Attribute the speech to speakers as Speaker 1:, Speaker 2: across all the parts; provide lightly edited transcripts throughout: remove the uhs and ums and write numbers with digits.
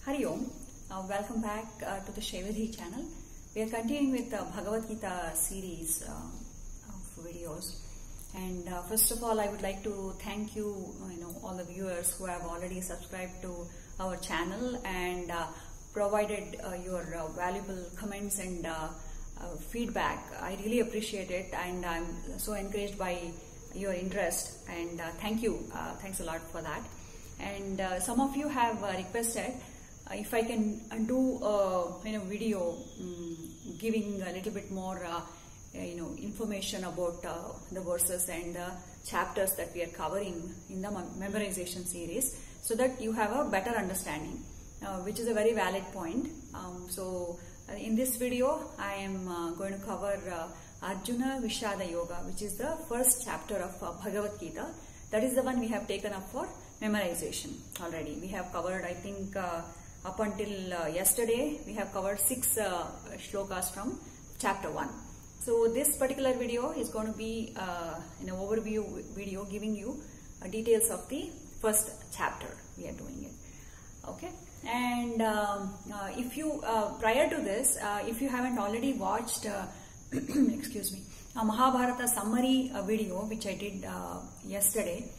Speaker 1: Hari Om. Welcome back to the Shaividhi channel. We are continuing with the Bhagavad Gita series of videos. And first of all, I would like to thank you, all the viewers who have already subscribed to our channel and provided your valuable comments and feedback. I really appreciate it, and I'm so encouraged by your interest. And thank you. Thanks a lot for that. And some of you have requested if I can do a video giving a little bit more information about the verses and the chapters that we are covering in the memorization series, so that you have a better understanding, which is a very valid point. So in this video I am going to cover Arjuna Vishada Yoga, which is the first chapter of Bhagavad Gita. That is the one we have taken up for memorization already. We have covered, I think, up until yesterday, we have covered 6 shlokas from chapter 1. So this particular video is going to be an overview video giving you details of the first chapter. We are doing it. Okay. And if you, prior to this, if you haven't already watched, excuse me, a Mahabharata summary video, which I did yesterday,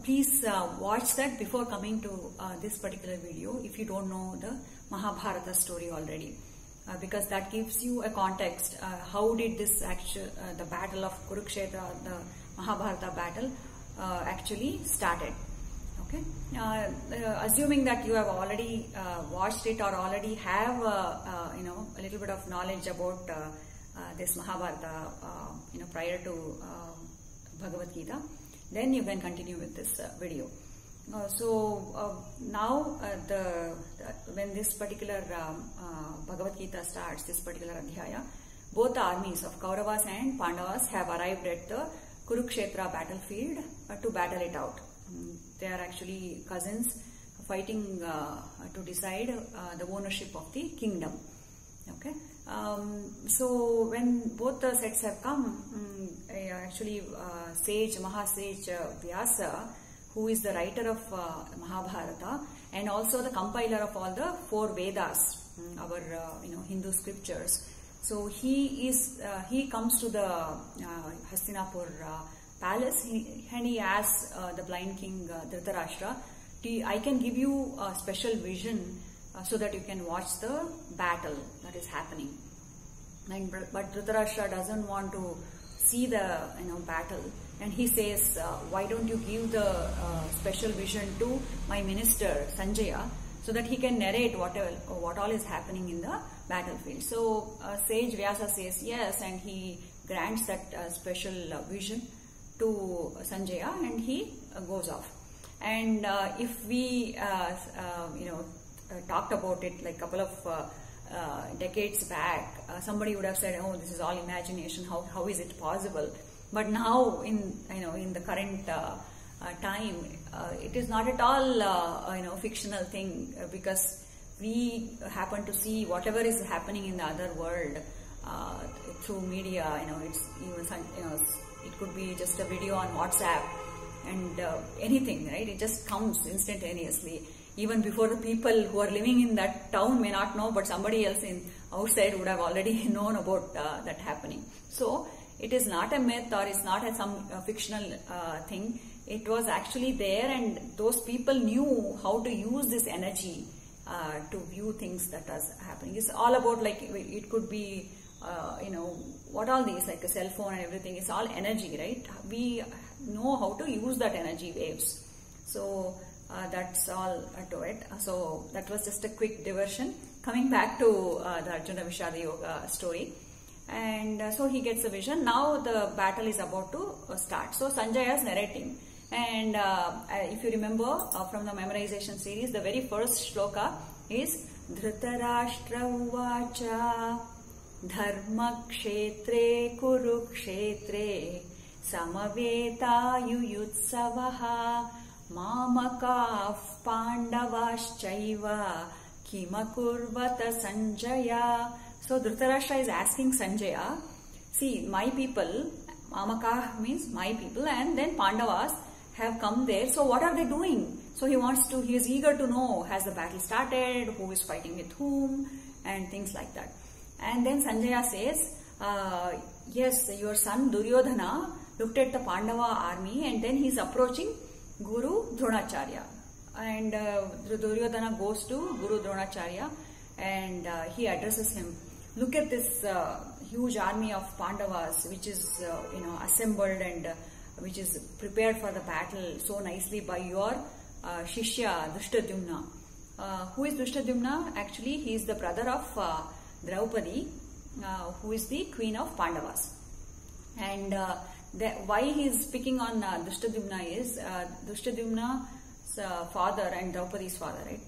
Speaker 1: please watch that before coming to this particular video if you don't know the Mahabharata story already, because that gives you a context. How did this the battle of Kurukshetra, the Mahabharata battle, actually started? Okay, assuming that you have already watched it or already have a little bit of knowledge about this Mahabharata, prior to Bhagavad Gita, then you can continue with this video. Now when this particular Bhagavad Gita starts, this particular adhyaya, both the armies of Kauravas and Pandavas have arrived at the Kurukshetra battlefield to battle it out. They are actually cousins fighting to decide the ownership of the kingdom. Okay. So when both the sets have come, actually Mahasage Vyasa, who is the writer of Mahabharata and also the compiler of all the 4 Vedas, our Hindu scriptures. So he comes to the Hastinapur palace and he asks the blind king Dhritarashtra, I can give you a special vision so that you can watch the battle that is happening. But Dhritarashtra doesn't want to see the battle, and he says, why don't you give the special vision to my minister Sanjaya, so that he can narrate what all is happening in the battlefield. So sage Vyasa says yes, and he grants that special vision to Sanjaya, and he goes off. And if we talked about it like a couple of decades back, somebody would have said, oh, this is all imagination, how is it possible? But now in the current time, it is not at all fictional thing, because we happen to see whatever is happening in the other world through media. It's even it could be just a video on WhatsApp and anything, right? It just comes instantaneously. Even before the people who are living in that town may not know, but somebody else outside would have already known about that happening. So it is not a myth, or it's not some fictional thing. It was actually there, and those people knew how to use this energy to view things that was happening. It's all about, like, it could be what all these, like a cell phone and everything, it's all energy, right? We know how to use that energy waves. So that's all to it. So that was just a quick diversion. Coming back to the Arjuna Vishada Yoga story. And so he gets a vision. Now the battle is about to start. So Sanjaya is narrating. And if you remember from the memorization series, the very first shloka is Dhritarashtra Uvacha Dharma Kshetre Kurukshetre Samaveta Yuyutsavaha Mamakav Pandavaschaiva Kimakurvata Sanjaya. So Dhritarashtra is asking Sanjaya, see, my people, Mamaka means my people, and then Pandavas have come there. So what are they doing? So he is eager to know, has the battle started, who is fighting with whom, and things like that. And then Sanjaya says, yes, your son Duryodhana looked at the Pandava army, and then he's approaching Guru Dronacharya. And Duryodhana goes to Guru Dronacharya, and he addresses him. Look at this huge army of Pandavas, which is assembled and which is prepared for the battle so nicely by your Shishya Drishtadyumna. Who is Drishtadyumna? Actually, he is the brother of Draupadi, who is the queen of Pandavas. And why he is speaking on Drishtadyumna is Drishtadyumna's father and Draupadi's father, right?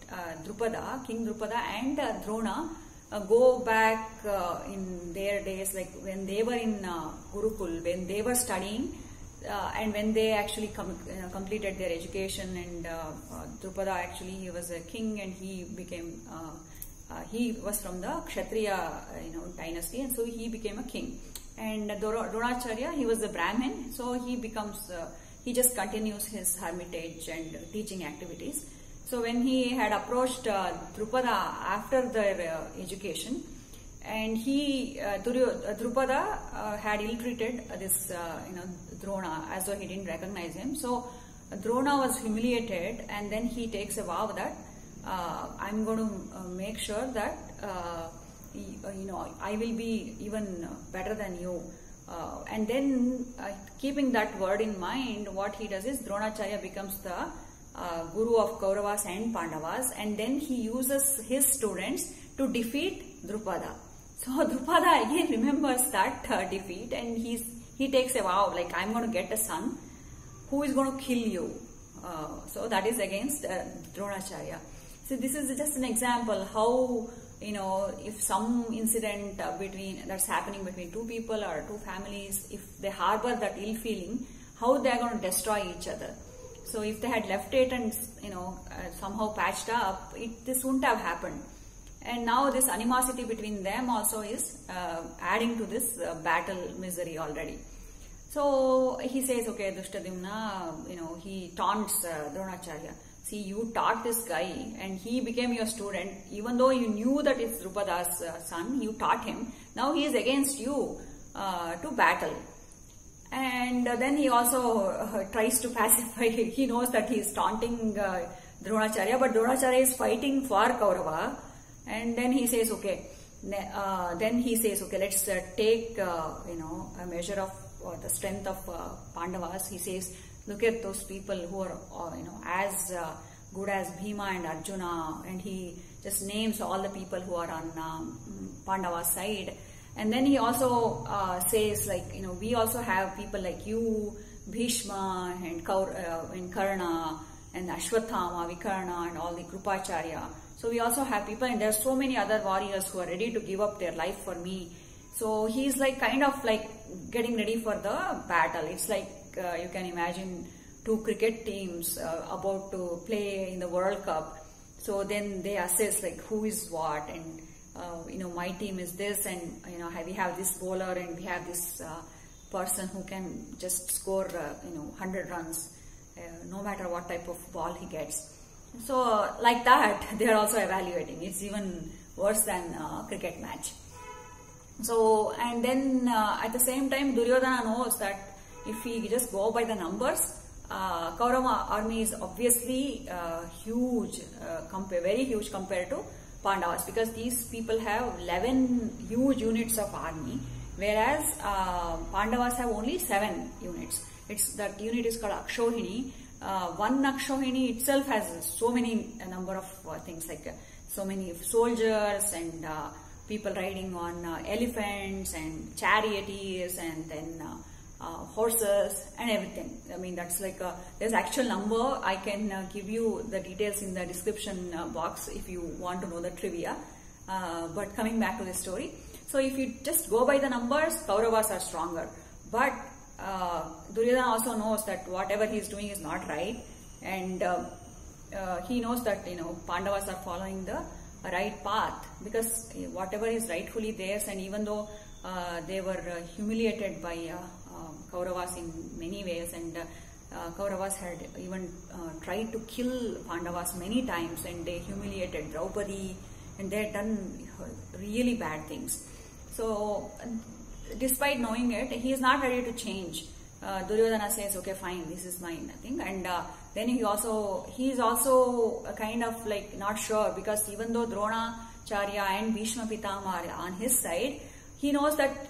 Speaker 1: Drupada, King Drupada and Drona go back in their days, like when they were in Gurukul, when they were studying, and when they actually completed their education. And Drupada, actually, he was a king, and he became he was from the Kshatriya dynasty, and so he became a king. And Dronacharya, he was a Brahmin, so he becomes he just continues his hermitage and teaching activities. So when he had approached Drupada after their education, and Drupada had ill-treated this Drona as though he didn't recognize him. So Drona was humiliated, and then he takes a vow that I'm going to make sure that I will be even better than you. And then keeping that word in mind, what he does is Dronacharya becomes the Guru of Kauravas and Pandavas, and then he uses his students to defeat Drupada. So Drupada again remembers that defeat, and he takes a vow, like, I'm going to get a son who is going to kill you. So that is against Dronacharya. So this is just an example how, if some incident that's happening between two people or two families, if they harbor that ill feeling, how they are going to destroy each other. So if they had left it and somehow patched up, this wouldn't have happened. And now this animosity between them also is adding to this battle misery already. So he says, okay, Drishtadyumna, he taunts Dronacharya. See, you taught this guy and he became your student. Even though you knew that it's Drupada's son, you taught him. Now he is against you to battle. And then he also tries to pacify. He knows that he is taunting Dronacharya, but Dronacharya is fighting for Kaurava. And then he says, okay, let's take, a measure of the strength of Pandavas. He says, look at those people who are, as good as Bhima and Arjuna. And he just names all the people who are on Pandava's side. And then he also says, we also have people like you, Bhishma and Karna and Ashwathama, Vikarna and all the Krupacharya. So we also have people, and there are so many other warriors who are ready to give up their life for me. So he's kind of getting ready for the battle. It's like you can imagine two cricket teams about to play in the World Cup. So then they assess who is what, and my team is this, and we have this bowler and we have this person who can just score 100 runs no matter what type of ball he gets. So like that they are also evaluating. It's even worse than a cricket match. So, and then at the same time Duryodhana knows that if we just go by the numbers, Kaurava army is obviously huge, very huge compared to Pandavas, because these people have 11 huge units of army, whereas Pandavas have only 7 units. That unit is called Akshohini. One Akshohini itself has so many number of things, so many soldiers and people riding on elephants and charioteers, and then horses and everything. I mean, that's there's actual number. I can give you the details in the description box if you want to know the trivia. But coming back to the story, so if you just go by the numbers, Kauravas are stronger. But Duryodhana also knows that whatever he is doing is not right, and he knows that Pandavas are following the right path, because whatever is rightfully theirs, and even though they were humiliated by Kauravas in many ways, and Kauravas had even tried to kill Pandavas many times, and they humiliated Draupadi, and they had done really bad things. So, despite knowing it, he is not ready to change. Duryodhana says, okay, fine, this is mine, nothing. And then he is also kind of like not sure, because even though Dronacharya and Bhishma Pitama are on his side, he knows that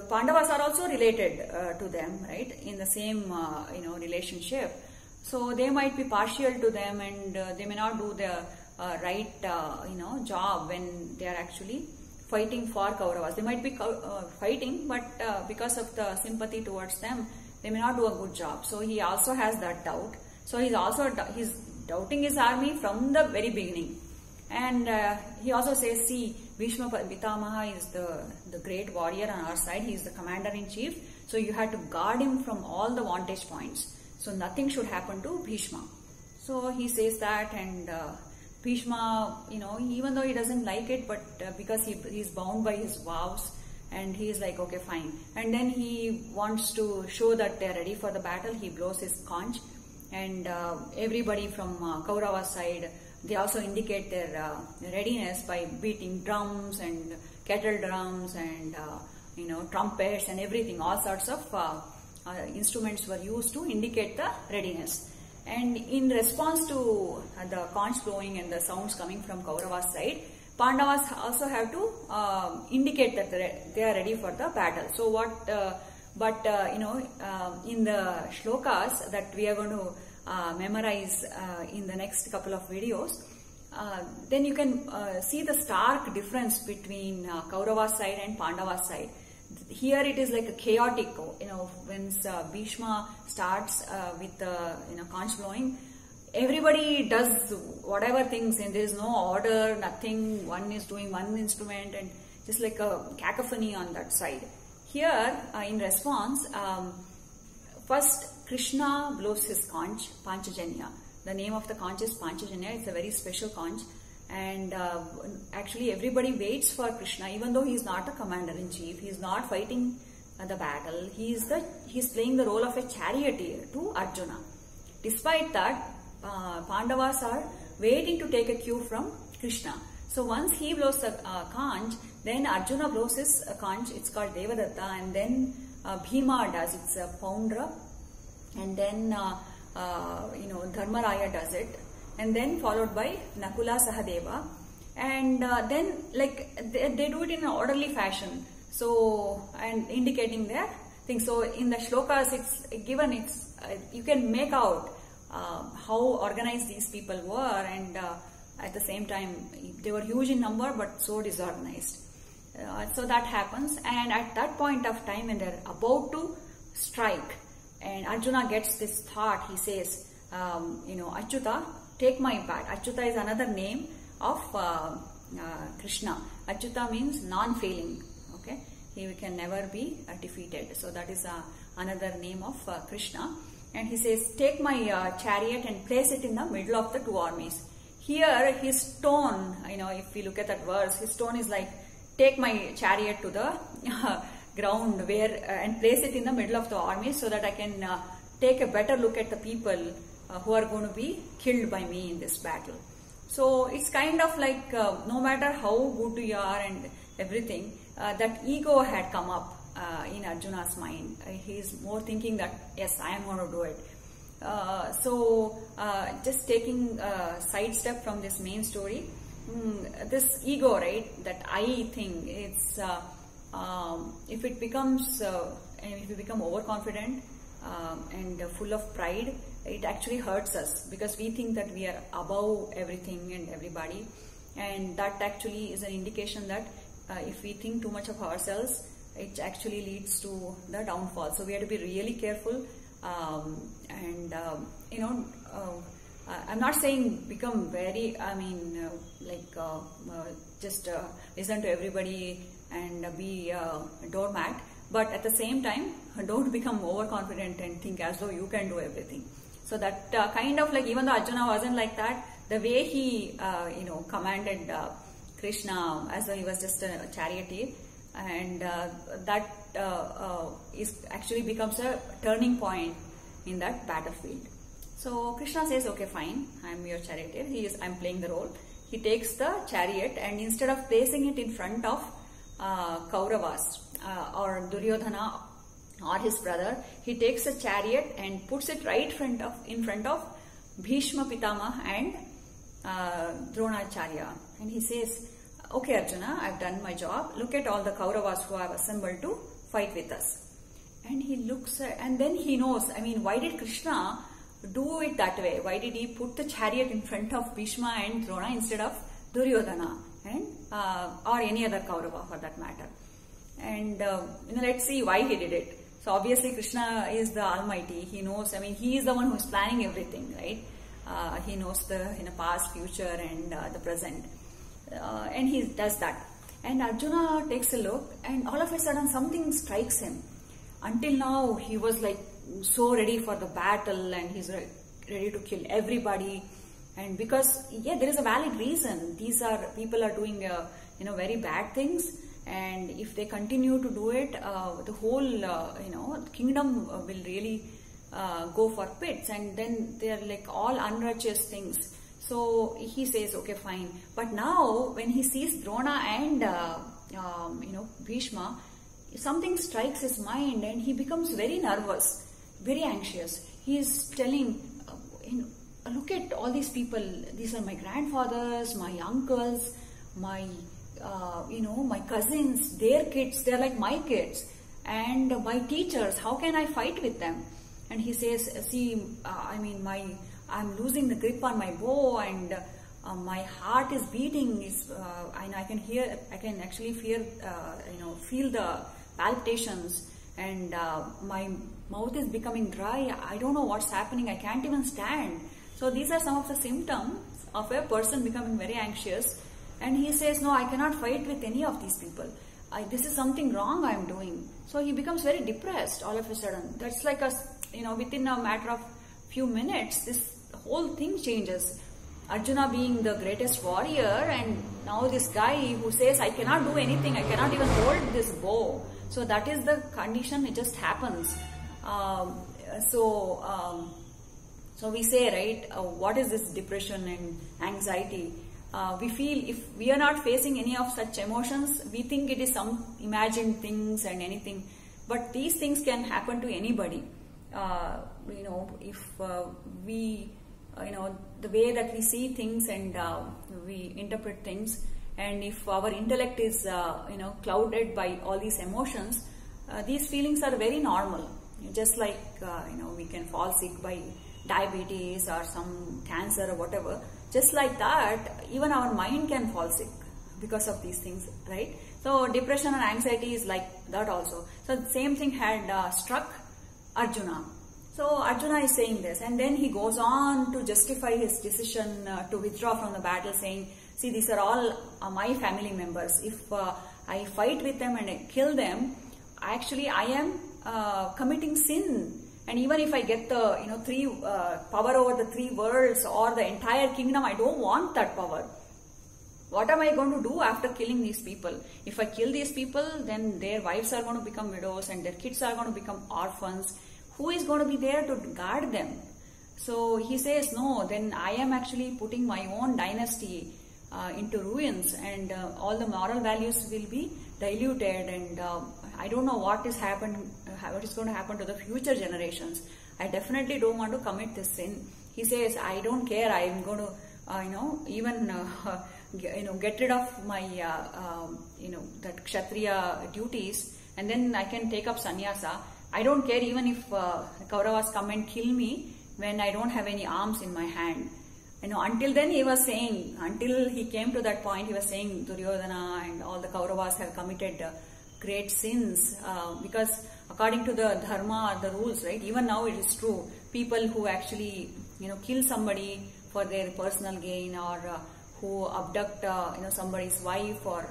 Speaker 1: Pandavas are also related to them, right, in the same relationship. So they might be partial to them, and they may not do the right job when they are actually fighting for Kauravas. They might be fighting, but because of the sympathy towards them, they may not do a good job. So he also has that doubt. So he's doubting his army from the very beginning. And he also says, see, Bhishma Pitamaha is the great warrior on our side. He is the commander-in-chief. So you have to guard him from all the vantage points. So nothing should happen to Bhishma. So he says that, and Bhishma, even though he doesn't like it, but because he's bound by his vows, and he is like, okay, fine. And then he wants to show that they're ready for the battle. He blows his conch, and everybody from Kaurava's side, they also indicate their readiness by beating drums and kettle drums and trumpets and everything. All sorts of instruments were used to indicate the readiness. And in response to the conch blowing and the sounds coming from Kaurava's side, Pandavas also have to indicate that they are ready for the battle. So in the shlokas that we are going to memorize in the next couple of videos, then you can see the stark difference between Kaurava's side and Pandava's side. Here it is like a chaotic, when Bhishma starts with the conch blowing, everybody does whatever things, and there is no order, nothing. One is doing one instrument, and just like a cacophony on that side. Here, in response, first Krishna blows his conch, Panchajanya. The name of the conch is Panchajanya. It's a very special conch, and actually everybody waits for Krishna, even though he is not a commander-in-chief. He is not fighting the battle. He's playing the role of a charioteer to Arjuna. Despite that, Pandavas are waiting to take a cue from Krishna. So once he blows the conch, then Arjuna blows his conch. It's called Devadatta, and then Bhima does. It's a Poundra, and then Dharmaraya does it, and then followed by Nakula Sahadeva, and then they do it in an orderly fashion. So, and indicating their thing. So in the shlokas, it's given. You can make out how organized these people were, and at the same time they were huge in number but so disorganized. So that happens, and at that point of time when they're about to strike, and Arjuna gets this thought, he says, Achyuta, take my part. Achyuta is another name of Krishna. Achyuta means non-failing. Okay, he can never be defeated. So that is another name of Krishna. And he says, take my chariot and place it in the middle of the two armies. Here his tone, if we look at that verse, his tone is like, take my chariot to the ground and place it in the middle of the army, so that I can take a better look at the people who are going to be killed by me in this battle. So it's kind of like no matter how good you are and everything, that ego had come up in Arjuna's mind. He's more thinking that, yes, I am going to do it. Just taking a sidestep from this main story, this ego, right, that I thing, it's if it becomes, if we become overconfident and full of pride, it actually hurts us, because we think that we are above everything and everybody, and that actually is an indication that if we think too much of ourselves, it actually leads to the downfall. So we have to be really careful, I'm not saying become very, just listen to everybody and be a doormat, but at the same time, don't become overconfident and think as though you can do everything. So that kind of like, even though Arjuna wasn't like that, the way he, commanded Krishna as though he was just a charioteer, and that is actually becomes a turning point in that battlefield. So Krishna says, okay, fine, I'm your charioteer. I'm playing the role. He takes the chariot, and instead of placing it in front of Kauravas or Duryodhana or his brother, he takes a chariot and puts it right in front of Bhishma Pitama and Dronacharya. And he says, okay Arjuna, I've done my job. Look at all the Kauravas who have assembled to fight with us. And he looks at, and then he knows, I mean, why did Krishna do it that way? Why did he put the chariot in front of Bhishma and Drona instead of Duryodhana and or any other Kaurava for that matter? And let's see why he did it. So obviously Krishna is the Almighty. He knows, I mean, he is the one who is planning everything, right? He knows the past, future and the present. And he does that. And Arjuna takes a look, and all of a sudden something strikes him. Until now he was like so ready for the battle, and he's ready to kill everybody. And because there is a valid reason. These are people are doing very bad things, and if they continue to do it, the whole kingdom will really go for pits, and then they are like all unrighteous things. So he says, okay, fine. But now when he sees Drona and Bhishma, something strikes his mind, and he becomes very nervous, very anxious. He is telling, look at all these people. These are my grandfathers, my uncles, my my cousins, their kids. They're like my kids, and my teachers. How can I fight with them? And he says, see, I'm losing the grip on my bow, and my heart is beating. And I can actually feel the palpitations, and my mouth is becoming dry. I don't know what's happening. I can't even stand. So these are some of the symptoms of a person becoming very anxious. And he says, no, I cannot fight with any of these people. This is something wrong I'm doing. So he becomes very depressed all of a sudden. That's like within a matter of few minutes, this whole thing changes. Arjuna being the greatest warrior, and now this guy who says, I cannot do anything, I cannot even hold this bow. So that is the condition, it just happens. So we say, right, what is this depression and anxiety? We feel if we are not facing any of such emotions, we think it is some imagined things and anything. But these things can happen to anybody. If we the way that we see things and we interpret things, and if our intellect is clouded by all these emotions, these feelings are very normal. Just like we can fall sick by diabetes or some cancer or whatever, just like that even our mind can fall sick because of these things, right? So depression and anxiety is like that also. So the same thing had struck Arjuna. So Arjuna is saying this, and then he goes on to justify his decision to withdraw from the battle, saying, see, these are all my family members. If I fight with them and I kill them, actually I am committing sin. And even if I get the power over the 3 worlds or the entire kingdom, I don't want that power. What am I going to do after killing these people? If I kill these people, then their wives are going to become widows and their kids are going to become orphans. Who is going to be there to guard them? So he says, no, then I am actually putting my own dynasty into ruins, and all the moral values will be diluted, and I don't know what is going to happen to the future generations. I definitely don't want to commit this sin. He says, I don't care. I am going to get rid of my that Kshatriya duties, and then I can take up sannyasa. I don't care even if Kauravas come and kill me when I don't have any arms in my hand. Until then he was saying, until he came to that point, he was saying Duryodhana and all the Kauravas have committed great sins because according to the dharma or the rules, right? Even now it is true. People who actually kill somebody for their personal gain, or who abduct somebody's wife, or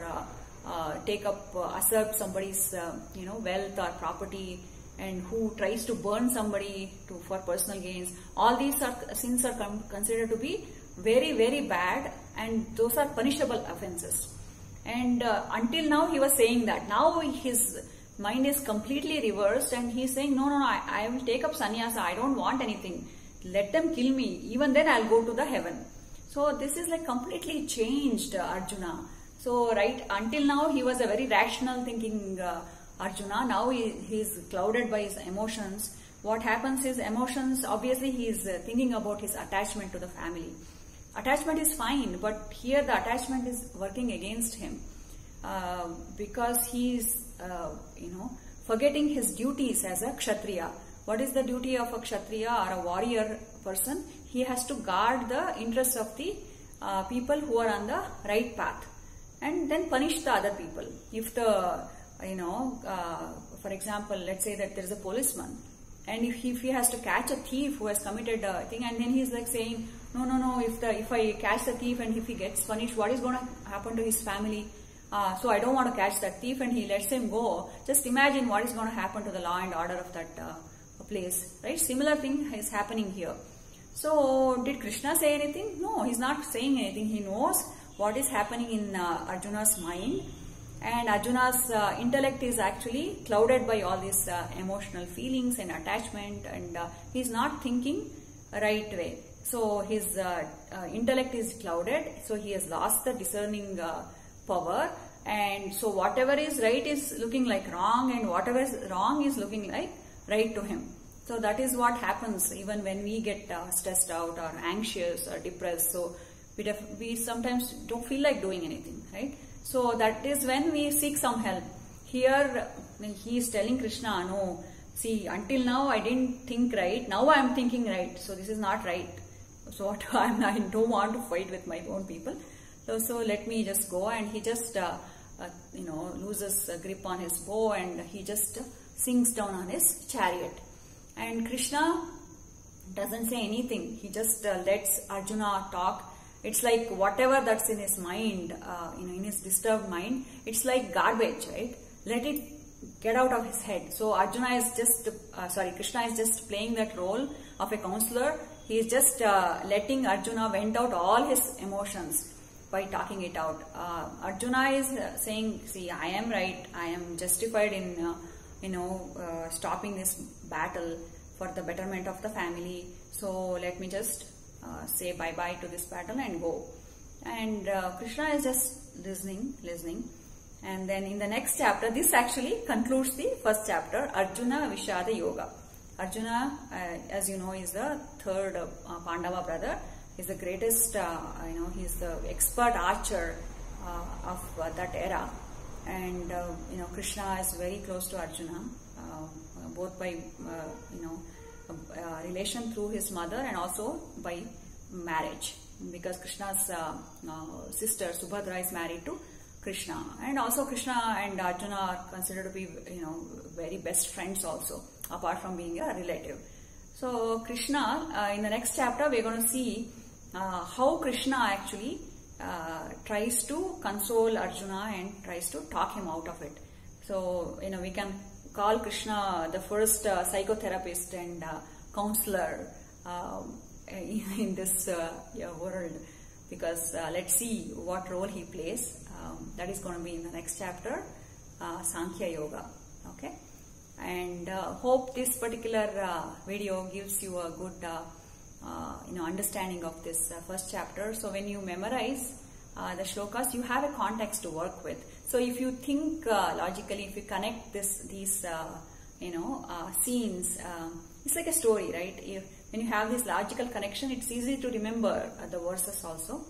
Speaker 1: usurp somebody's wealth or property, and who tries to burn somebody for personal gains. All these sins are considered to be very, very bad, and those are punishable offenses. And until now he was saying that. Now his mind is completely reversed, and he's saying, no, I will take up sannyasa. I don't want anything. Let them kill me. Even then I'll go to the heaven. So this is like completely changed Arjuna. So right until now he was a very rational thinking Arjuna. Now he is clouded by his emotions. What happens is emotions, obviously he is thinking about his attachment to the family. Attachment is fine, but here the attachment is working against him because he is, forgetting his duties as a Kshatriya. What is the duty of a Kshatriya or a warrior person? He has to guard the interests of the people who are on the right path and then punish the other people. If the, for example, let's say that there is a policeman, and if he has to catch a thief who has committed a thing, and then he's like saying, no, if I catch the thief and if he gets punished, what is going to happen to his family? So I don't want to catch that thief, and he lets him go. Just imagine what is going to happen to the law and order of that place, right? Similar thing is happening here. So did Krishna say anything? No, he's not saying anything. He knows what is happening in Arjuna's mind, and Arjuna's intellect is actually clouded by all these emotional feelings and attachment, and he's not thinking right way. So his intellect is clouded, so he has lost the discerning power, and so whatever is right is looking like wrong, and whatever is wrong is looking like right to him. So that is what happens even when we get stressed out or anxious or depressed. So we sometimes don't feel like doing anything, right? So that is when we seek some help. Here he is telling Krishna, no, see, until now I didn't think right, now I am thinking right, so this is not right. So what I don't want to fight with my own people. So let me just go, and he just loses grip on his bow, and he just sinks down on his chariot. And Krishna doesn't say anything. He just lets Arjuna talk. It's like whatever that's in his mind, in his disturbed mind, it's like garbage, right? Let it get out of his head. So Arjuna is just, Krishna is just playing that role of a counselor. He is just letting Arjuna vent out all his emotions by talking it out. Arjuna is saying, see, I am right. I am justified in, stopping this battle for the betterment of the family. So let me just say bye-bye to this battle and go. And Krishna is just listening. And then in the next chapter, this actually concludes the first chapter, Arjuna Vishada Yoga. Arjuna, as you know, is the third Pandava brother. He's the greatest, he's the expert archer of that era. And, Krishna is very close to Arjuna, both by, relation through his mother and also by marriage, because Krishna's sister Subhadra is married to Krishna, and also Krishna and Arjuna are considered to be very best friends also, apart from being a relative. So Krishna, in the next chapter we are going to see how Krishna actually tries to console Arjuna and tries to talk him out of it. So we can call Krishna the first psychotherapist and counselor in this world, because let's see what role he plays. That is going to be in the next chapter, Sankhya Yoga. Okay, and hope this particular video gives you a good understanding of this first chapter. So when you memorize the shlokas, you have a context to work with. So if you think logically, if you connect these scenes, it's like a story, right? When you have this logical connection, it's easy to remember the verses also.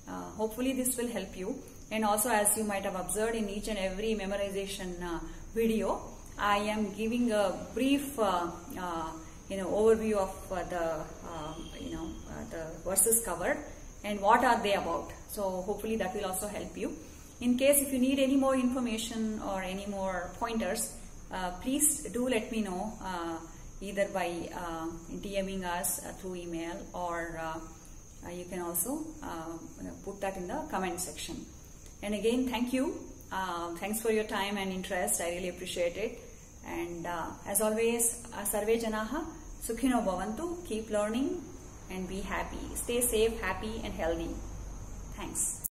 Speaker 1: Hopefully this will help you. And also, as you might have observed in each and every memorization video, I am giving a brief overview of the verses covered and what are they about. So hopefully that will also help you. In case if you need any more information or any more pointers, please do let me know, either by DMing us through email, or you can also put that in the comment section. And again, thank you. Thanks for your time and interest. I really appreciate it. And as always, Sarve Janaha Sukhino Bhavantu. Keep learning and be happy. Stay safe, happy and healthy. Thanks.